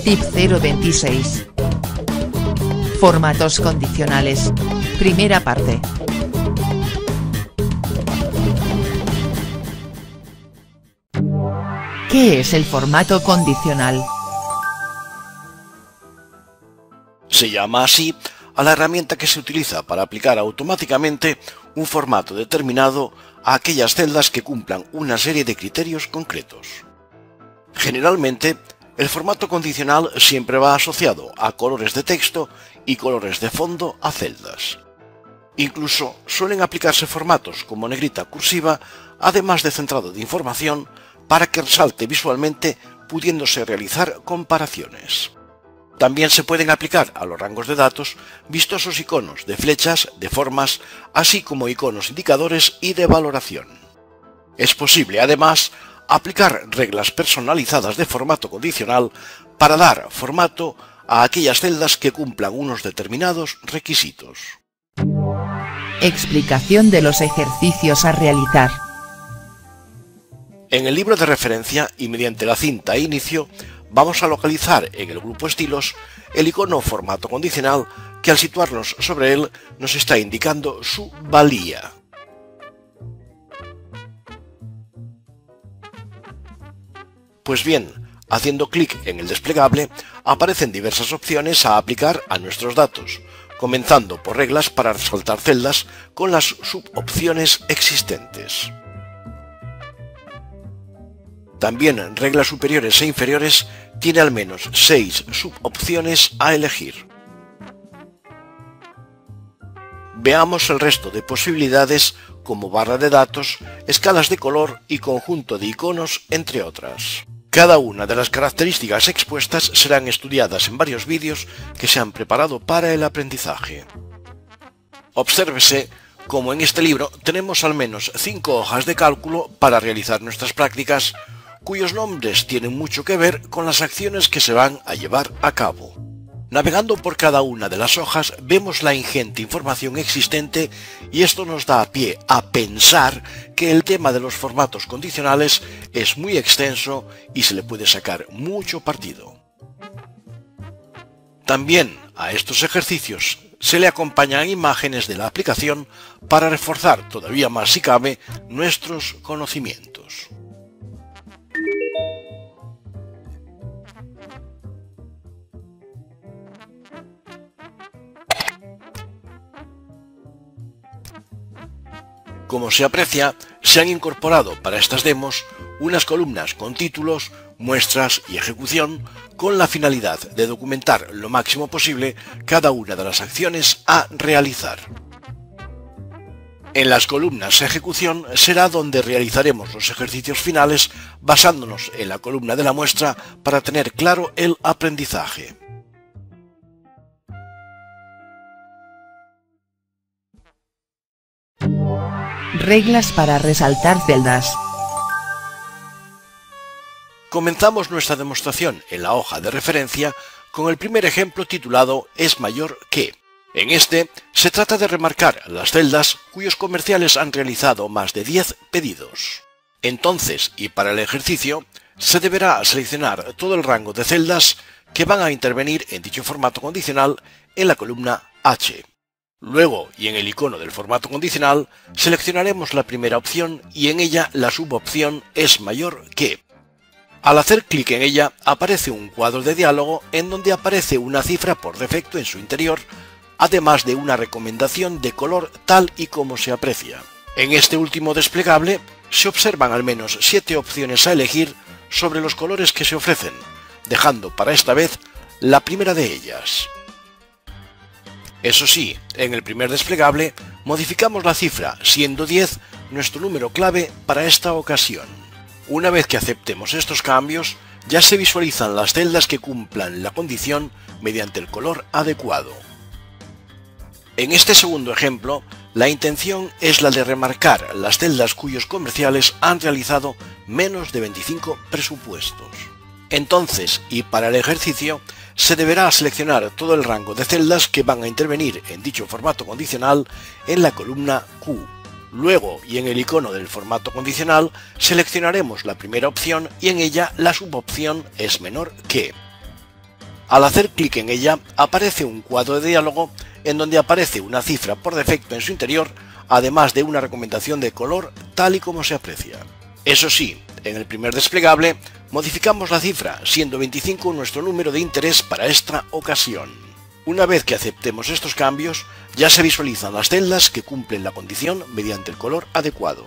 Tip 026. Formatos condicionales. Primera parte. ¿Qué es el formato condicional? Se llama así a la herramienta que se utiliza para aplicar automáticamente un formato determinado a aquellas celdas que cumplan una serie de criterios concretos. Generalmente, el formato condicional siempre va asociado a colores de texto y colores de fondo a celdas. Incluso suelen aplicarse formatos como negrita cursiva, además de centrado de información, para que resalte visualmente, pudiéndose realizar comparaciones. También se pueden aplicar a los rangos de datos vistosos iconos de flechas, de formas, así como iconos indicadores y de valoración. Es posible, además, aplicar reglas personalizadas de formato condicional para dar formato a aquellas celdas que cumplan unos determinados requisitos. Explicación de los ejercicios a realizar. En el libro de referencia y mediante la cinta inicio, vamos a localizar en el grupo estilos el icono formato condicional que al situarnos sobre él nos está indicando su valía. Pues bien, haciendo clic en el desplegable aparecen diversas opciones a aplicar a nuestros datos, comenzando por reglas para resaltar celdas con las subopciones existentes. También reglas superiores e inferiores tiene al menos 6 subopciones a elegir. Veamos el resto de posibilidades como barra de datos, escalas de color y conjunto de iconos, entre otras. Cada una de las características expuestas serán estudiadas en varios vídeos que se han preparado para el aprendizaje. Obsérvese cómo en este libro tenemos al menos 5 hojas de cálculo para realizar nuestras prácticas, cuyos nombres tienen mucho que ver con las acciones que se van a llevar a cabo. Navegando por cada una de las hojas vemos la ingente información existente y esto nos da pie a pensar que el tema de los formatos condicionales es muy extenso y se le puede sacar mucho partido. También a estos ejercicios se le acompañan imágenes de la aplicación para reforzar todavía más si cabe nuestros conocimientos. Como se aprecia, se han incorporado para estas demos unas columnas con títulos, muestras y ejecución con la finalidad de documentar lo máximo posible cada una de las acciones a realizar. En las columnas ejecución será donde realizaremos los ejercicios finales basándonos en la columna de la muestra para tener claro el aprendizaje. Reglas para resaltar celdas. Comenzamos nuestra demostración en la hoja de referencia con el primer ejemplo titulado «Es mayor que». En este se trata de remarcar las celdas cuyos comerciales han realizado más de 10 pedidos. Entonces, y para el ejercicio, se deberá seleccionar todo el rango de celdas que van a intervenir en dicho formato condicional en la columna H. Luego, y en el icono del formato condicional, seleccionaremos la primera opción y en ella la subopción «Es mayor que». Al hacer clic en ella, aparece un cuadro de diálogo en donde aparece una cifra por defecto en su interior, además de una recomendación de color tal y como se aprecia. En este último desplegable, se observan al menos 7 opciones a elegir sobre los colores que se ofrecen, dejando para esta vez la primera de ellas. Eso sí, en el primer desplegable modificamos la cifra, siendo 10 nuestro número clave para esta ocasión. Una vez que aceptemos estos cambios, ya se visualizan las celdas que cumplan la condición mediante el color adecuado. En este segundo ejemplo, la intención es la de remarcar las celdas cuyos comerciales han realizado menos de 25 presupuestos. Entonces, y para el ejercicio, se deberá seleccionar todo el rango de celdas que van a intervenir en dicho formato condicional en la columna Q. Luego, y en el icono del formato condicional, seleccionaremos la primera opción y en ella la subopción «Es menor que». Al hacer clic en ella aparece un cuadro de diálogo en donde aparece una cifra por defecto en su interior, además de una recomendación de color tal y como se aprecia. Eso sí, en el primer desplegable modificamos la cifra, siendo 25 nuestro número de interés para esta ocasión. Una vez que aceptemos estos cambios, ya se visualizan las celdas que cumplen la condición mediante el color adecuado.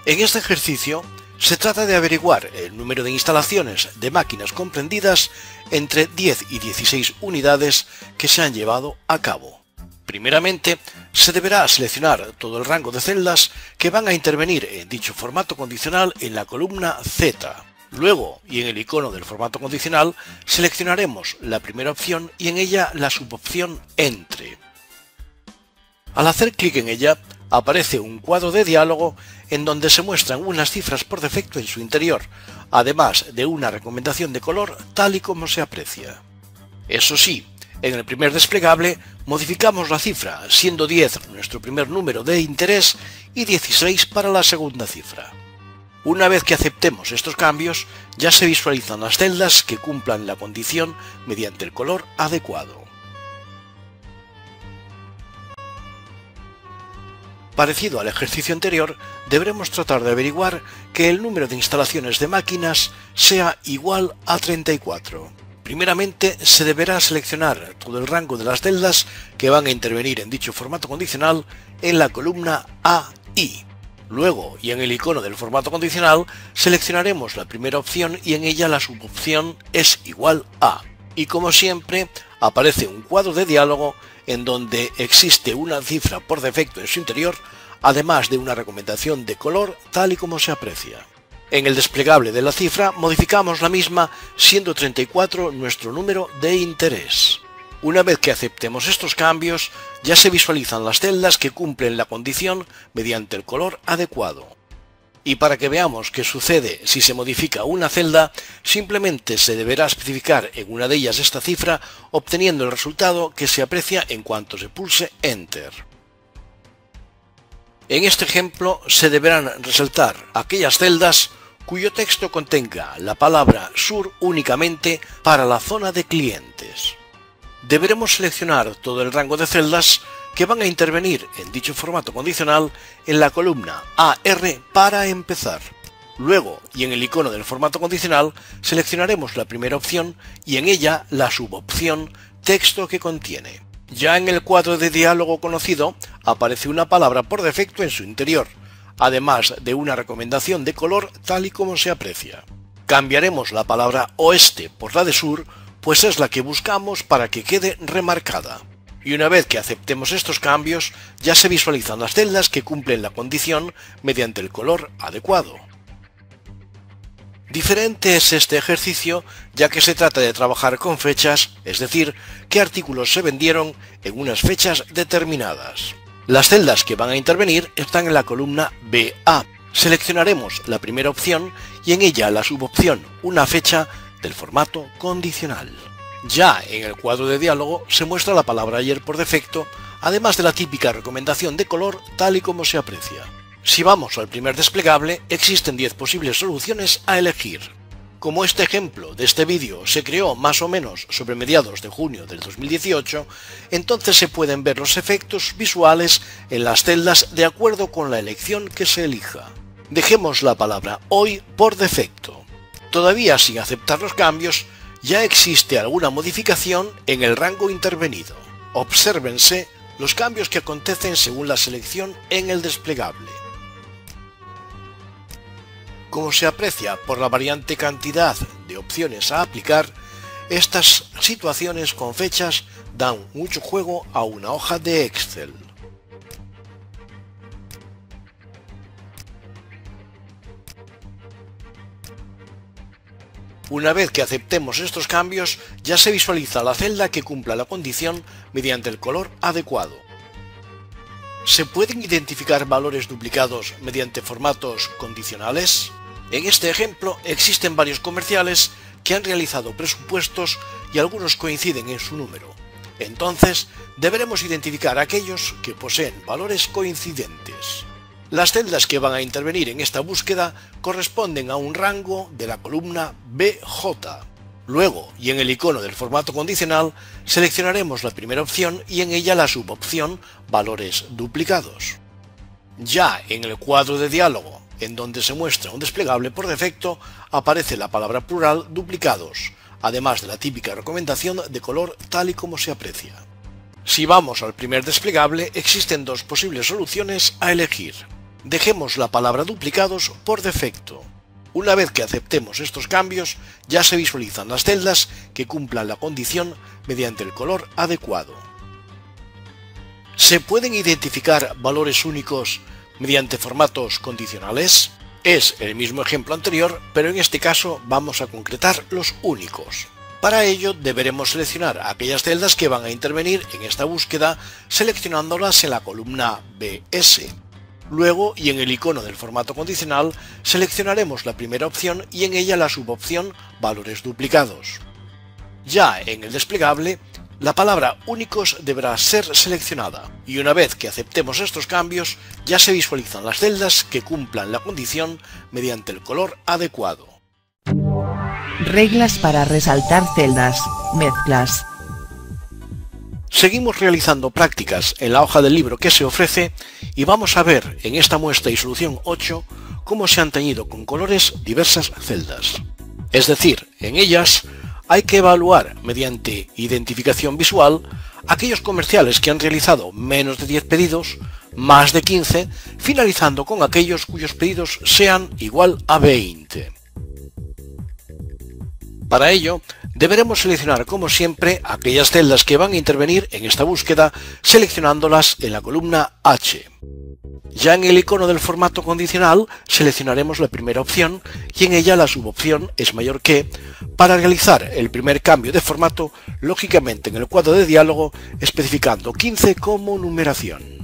En este ejercicio se trata de averiguar el número de instalaciones de máquinas comprendidas entre 10 y 16 unidades que se han llevado a cabo. Primeramente, se deberá seleccionar todo el rango de celdas que van a intervenir en dicho formato condicional en la columna Z. Luego, y en el icono del formato condicional, seleccionaremos la primera opción y en ella la subopción Entre. Al hacer clic en ella, aparece un cuadro de diálogo en donde se muestran unas cifras por defecto en su interior, además de una recomendación de color tal y como se aprecia. Eso sí, en el primer desplegable modificamos la cifra, siendo 10 nuestro primer número de interés y 16 para la segunda cifra. Una vez que aceptemos estos cambios, ya se visualizan las celdas que cumplan la condición mediante el color adecuado. Parecido al ejercicio anterior, deberemos tratar de averiguar que el número de instalaciones de máquinas sea igual a 34. Primeramente, se deberá seleccionar todo el rango de las celdas que van a intervenir en dicho formato condicional en la columna AI. Luego, y en el icono del formato condicional, seleccionaremos la primera opción y en ella la subopción es igual a. Y como siempre, aparece un cuadro de diálogo en donde existe una cifra por defecto en su interior, además de una recomendación de color tal y como se aprecia. En el desplegable de la cifra modificamos la misma, siendo 34 nuestro número de interés. Una vez que aceptemos estos cambios, ya se visualizan las celdas que cumplen la condición mediante el color adecuado. Y para que veamos qué sucede si se modifica una celda, simplemente se deberá especificar en una de ellas esta cifra, obteniendo el resultado que se aprecia en cuanto se pulse Enter. En este ejemplo se deberán resaltar aquellas celdas cuyo texto contenga la palabra sur únicamente para la zona de clientes. Deberemos seleccionar todo el rango de celdas que van a intervenir en dicho formato condicional en la columna AR para empezar. Luego, y en el icono del formato condicional, seleccionaremos la primera opción y en ella la subopción texto que contiene. Ya en el cuadro de diálogo conocido aparece una palabra por defecto en su interior, además de una recomendación de color tal y como se aprecia. Cambiaremos la palabra oeste por la de sur, pues es la que buscamos para que quede remarcada. Y una vez que aceptemos estos cambios, ya se visualizan las celdas que cumplen la condición mediante el color adecuado. Diferente es este ejercicio, ya que se trata de trabajar con fechas, es decir, qué artículos se vendieron en unas fechas determinadas. Las celdas que van a intervenir están en la columna BA. Seleccionaremos la primera opción y en ella la subopción una fecha del formato condicional. Ya en el cuadro de diálogo se muestra la palabra ayer por defecto, además de la típica recomendación de color tal y como se aprecia. Si vamos al primer desplegable, existen 10 posibles soluciones a elegir. Como este ejemplo de este vídeo se creó más o menos sobre mediados de junio del 2018, entonces se pueden ver los efectos visuales en las celdas de acuerdo con la elección que se elija. Dejemos la palabra hoy por defecto. Todavía sin aceptar los cambios, ya existe alguna modificación en el rango intervenido. Obsérvense los cambios que acontecen según la selección en el desplegable. Como se aprecia por la variante cantidad de opciones a aplicar, estas situaciones con fechas dan mucho juego a una hoja de Excel. Una vez que aceptemos estos cambios, ya se visualiza la celda que cumpla la condición mediante el color adecuado. ¿Se pueden identificar valores duplicados mediante formatos condicionales? En este ejemplo existen varios comerciales que han realizado presupuestos y algunos coinciden en su número. Entonces, deberemos identificar aquellos que poseen valores coincidentes. Las celdas que van a intervenir en esta búsqueda corresponden a un rango de la columna BJ. Luego, y en el icono del formato condicional, seleccionaremos la primera opción y en ella la subopción Valores duplicados. Ya en el cuadro de diálogo, en donde se muestra un desplegable por defecto, aparece la palabra plural duplicados, además de la típica recomendación de color tal y como se aprecia. Si vamos al primer desplegable, existen dos posibles soluciones a elegir. Dejemos la palabra duplicados por defecto. Una vez que aceptemos estos cambios, ya se visualizan las celdas que cumplan la condición mediante el color adecuado. ¿Se pueden identificar valores únicos mediante formatos condicionales? Es el mismo ejemplo anterior, pero en este caso vamos a concretar los únicos. Para ello deberemos seleccionar aquellas celdas que van a intervenir en esta búsqueda, seleccionándolas en la columna BS. Luego, y en el icono del formato condicional, seleccionaremos la primera opción y en ella la subopción Valores duplicados. Ya en el desplegable, la palabra únicos deberá ser seleccionada, y una vez que aceptemos estos cambios, ya se visualizan las celdas que cumplan la condición mediante el color adecuado. Reglas para resaltar celdas, mezclas. Seguimos realizando prácticas en la hoja del libro que se ofrece y vamos a ver en esta muestra y solución 8 cómo se han teñido con colores diversas celdas. Es decir, en ellas hay que evaluar mediante identificación visual aquellos comerciales que han realizado menos de 10 pedidos, más de 15, finalizando con aquellos cuyos pedidos sean igual a 20. Para ello, deberemos seleccionar como siempre aquellas celdas que van a intervenir en esta búsqueda, seleccionándolas en la columna H. Ya en el icono del formato condicional, seleccionaremos la primera opción y en ella la subopción es mayor que, para realizar el primer cambio de formato, lógicamente en el cuadro de diálogo, especificando 15 como numeración.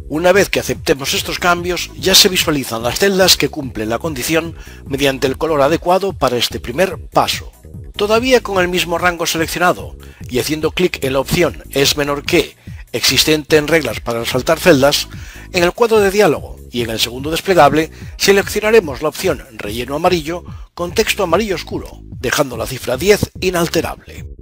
Una vez que aceptemos estos cambios, ya se visualizan las celdas que cumplen la condición mediante el color adecuado para este primer paso. Todavía con el mismo rango seleccionado y haciendo clic en la opción es menor que existente en reglas para resaltar celdas, en el cuadro de diálogo y en el segundo desplegable seleccionaremos la opción relleno amarillo con texto amarillo oscuro, dejando la cifra 10 inalterable.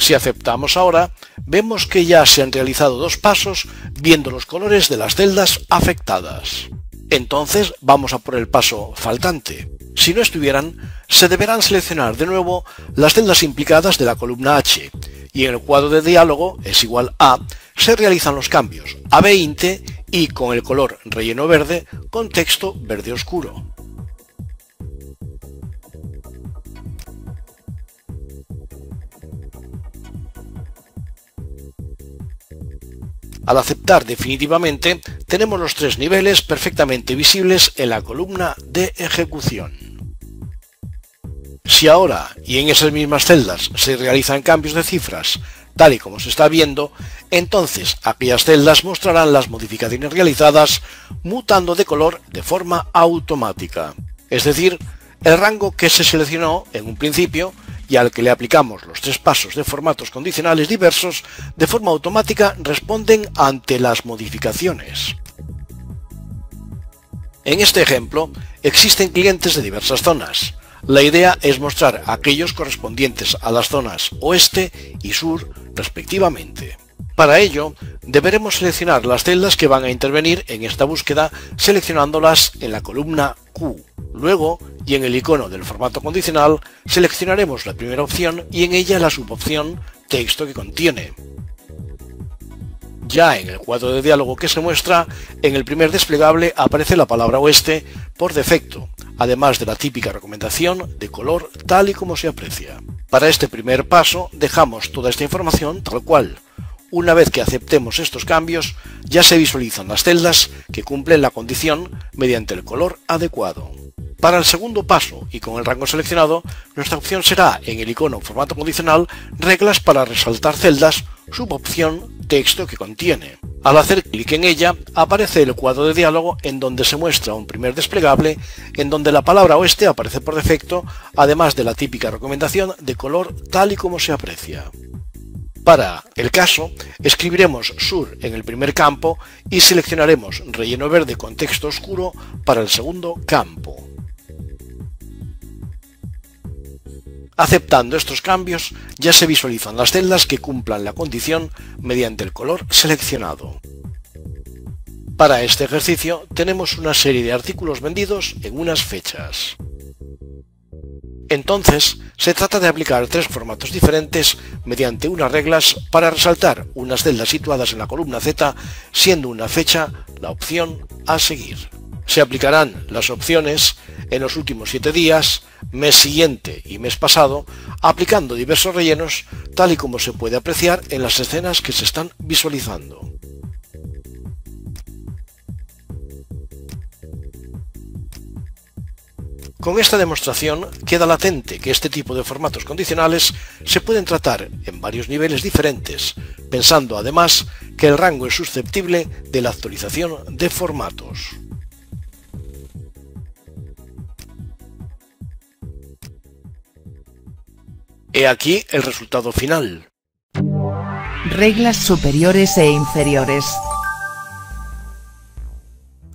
Si aceptamos ahora, vemos que ya se han realizado dos pasos viendo los colores de las celdas afectadas. Entonces vamos a por el paso faltante. Si no estuvieran, se deberán seleccionar de nuevo las celdas implicadas de la columna H y en el cuadro de diálogo es igual a, se realizan los cambios a 20 y con el color relleno verde con texto verde oscuro. Al aceptar definitivamente, tenemos los tres niveles perfectamente visibles en la columna de ejecución. Si ahora y en esas mismas celdas se realizan cambios de cifras, tal y como se está viendo, entonces aquellas celdas mostrarán las modificaciones realizadas mutando de color de forma automática. Es decir, el rango que se seleccionó en un principio y al que le aplicamos los tres pasos de formatos condicionales diversos, de forma automática responden ante las modificaciones. En este ejemplo, existen clientes de diversas zonas. La idea es mostrar aquellos correspondientes a las zonas oeste y sur, respectivamente. Para ello, deberemos seleccionar las celdas que van a intervenir en esta búsqueda, seleccionándolas en la columna Q. Luego, y en el icono del formato condicional, seleccionaremos la primera opción y en ella la subopción texto que contiene. Ya en el cuadro de diálogo que se muestra, en el primer desplegable aparece la palabra oeste por defecto, además de la típica recomendación de color tal y como se aprecia. Para este primer paso dejamos toda esta información tal cual. Una vez que aceptemos estos cambios, ya se visualizan las celdas que cumplen la condición mediante el color adecuado. Para el segundo paso y con el rango seleccionado, nuestra opción será en el icono formato condicional reglas para resaltar celdas, subopción texto que contiene. Al hacer clic en ella, aparece el cuadro de diálogo en donde se muestra un primer desplegable en donde la palabra oeste aparece por defecto, además de la típica recomendación de color tal y como se aprecia. Para el caso, escribiremos sur en el primer campo y seleccionaremos relleno verde con texto oscuro para el segundo campo. Aceptando estos cambios, ya se visualizan las celdas que cumplan la condición mediante el color seleccionado. Para este ejercicio tenemos una serie de artículos vendidos en unas fechas. Entonces, se trata de aplicar tres formatos diferentes mediante unas reglas para resaltar unas celdas situadas en la columna Z, siendo una fecha la opción a seguir. Se aplicarán las opciones en los últimos 7 días, mes siguiente y mes pasado, aplicando diversos rellenos, tal y como se puede apreciar en las escenas que se están visualizando. Con esta demostración queda latente que este tipo de formatos condicionales se pueden tratar en varios niveles diferentes, pensando además que el rango es susceptible de la actualización de formatos. He aquí el resultado final. Reglas superiores e inferiores.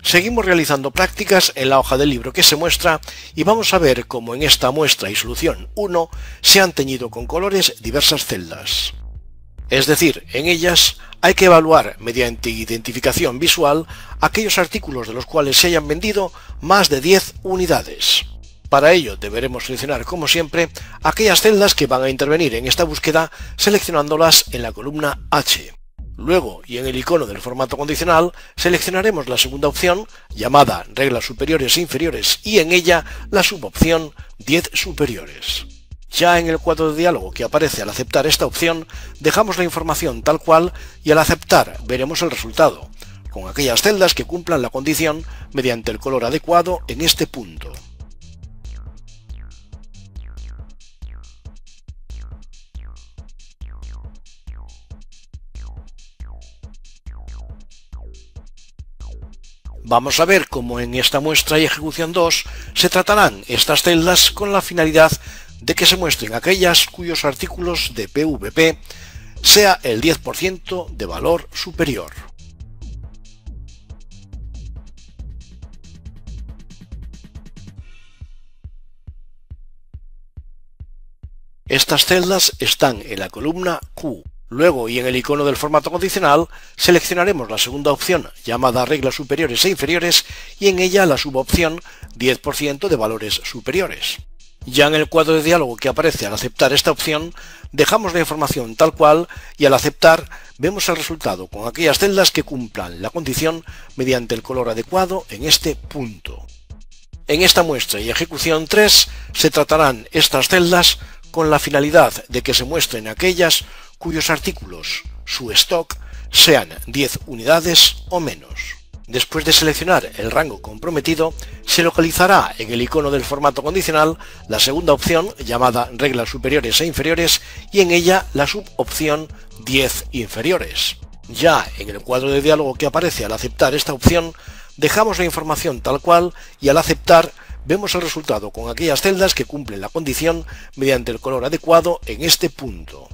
Seguimos realizando prácticas en la hoja del libro que se muestra y vamos a ver cómo en esta muestra y solución 1 se han teñido con colores diversas celdas. Es decir, en ellas hay que evaluar mediante identificación visual aquellos artículos de los cuales se hayan vendido más de 10 unidades. Para ello deberemos seleccionar, como siempre, aquellas celdas que van a intervenir en esta búsqueda seleccionándolas en la columna H. Luego, y en el icono del formato condicional, seleccionaremos la segunda opción, llamada reglas superiores e inferiores, y en ella la subopción 10 superiores. Ya en el cuadro de diálogo que aparece al aceptar esta opción, dejamos la información tal cual y al aceptar veremos el resultado, con aquellas celdas que cumplan la condición mediante el color adecuado en este punto. Vamos a ver cómo en esta muestra y ejecución 2 se tratarán estas celdas con la finalidad de que se muestren aquellas cuyos artículos de PVP sea el 10% de valor superior. Estas celdas están en la columna Q. Luego, y en el icono del formato condicional, seleccionaremos la segunda opción, llamada reglas superiores e inferiores, y en ella la subopción 10% de valores superiores. Ya en el cuadro de diálogo que aparece al aceptar esta opción, dejamos la información tal cual y al aceptar vemos el resultado con aquellas celdas que cumplan la condición mediante el color adecuado en este punto. En esta muestra y ejecución 3 se tratarán estas celdas con la finalidad de que se muestren aquellas cuyos artículos, su stock, sean 10 unidades o menos. Después de seleccionar el rango comprometido, se localizará en el icono del formato condicional la segunda opción, llamada reglas superiores e inferiores, y en ella la subopción 10 inferiores. Ya en el cuadro de diálogo que aparece al aceptar esta opción, dejamos la información tal cual y al aceptar vemos el resultado con aquellas celdas que cumplen la condición mediante el color adecuado en este punto.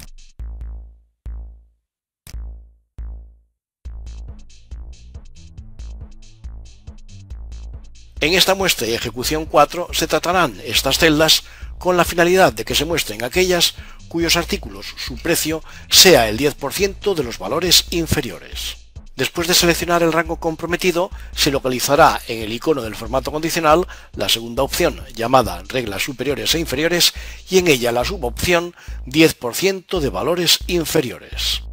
En esta muestra y ejecución 4 se tratarán estas celdas con la finalidad de que se muestren aquellas cuyos artículos, su precio, sea el 10% de los valores inferiores. Después de seleccionar el rango comprometido, se localizará en el icono del formato condicional la segunda opción, llamada reglas superiores e inferiores, y en ella la subopción 10% de valores inferiores.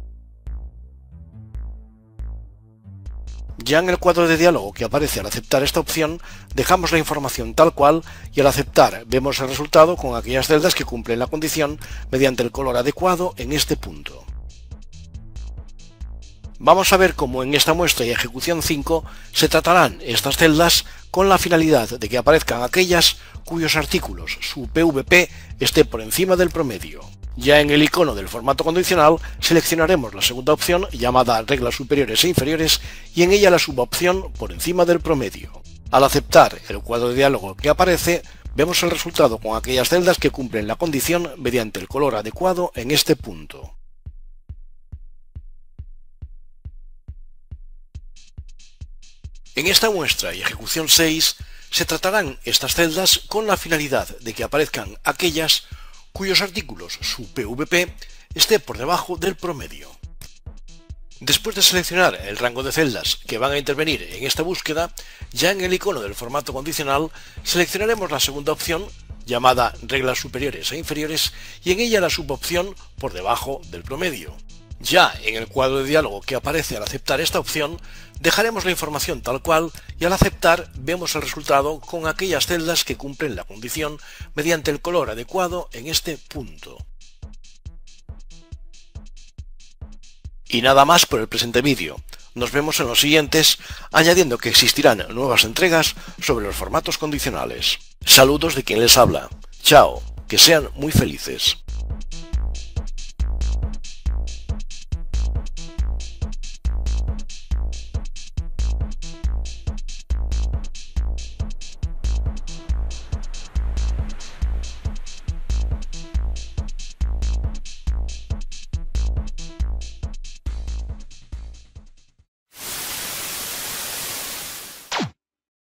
Ya en el cuadro de diálogo que aparece al aceptar esta opción, dejamos la información tal cual y al aceptar vemos el resultado con aquellas celdas que cumplen la condición mediante el color adecuado en este punto. Vamos a ver cómo en esta muestra y ejecución 5 se tratarán estas celdas con la finalidad de que aparezcan aquellas cuyos artículos, su PVP, esté por encima del promedio. Ya en el icono del formato condicional seleccionaremos la segunda opción, llamada reglas superiores e inferiores, y en ella la subopción por encima del promedio. Al aceptar el cuadro de diálogo que aparece, vemos el resultado con aquellas celdas que cumplen la condición mediante el color adecuado en este punto. En esta muestra y ejecución 6 se tratarán estas celdas con la finalidad de que aparezcan aquellas cuyos artículos, su PVP, esté por debajo del promedio. Después de seleccionar el rango de celdas que van a intervenir en esta búsqueda, ya en el icono del formato condicional seleccionaremos la segunda opción, llamada reglas superiores e inferiores, y en ella la subopción por debajo del promedio. Ya en el cuadro de diálogo que aparece al aceptar esta opción, dejaremos la información tal cual y al aceptar vemos el resultado con aquellas celdas que cumplen la condición mediante el color adecuado en este punto. Y nada más por el presente vídeo. Nos vemos en los siguientes, añadiendo que existirán nuevas entregas sobre los formatos condicionales. Saludos de quien les habla. Chao, que sean muy felices.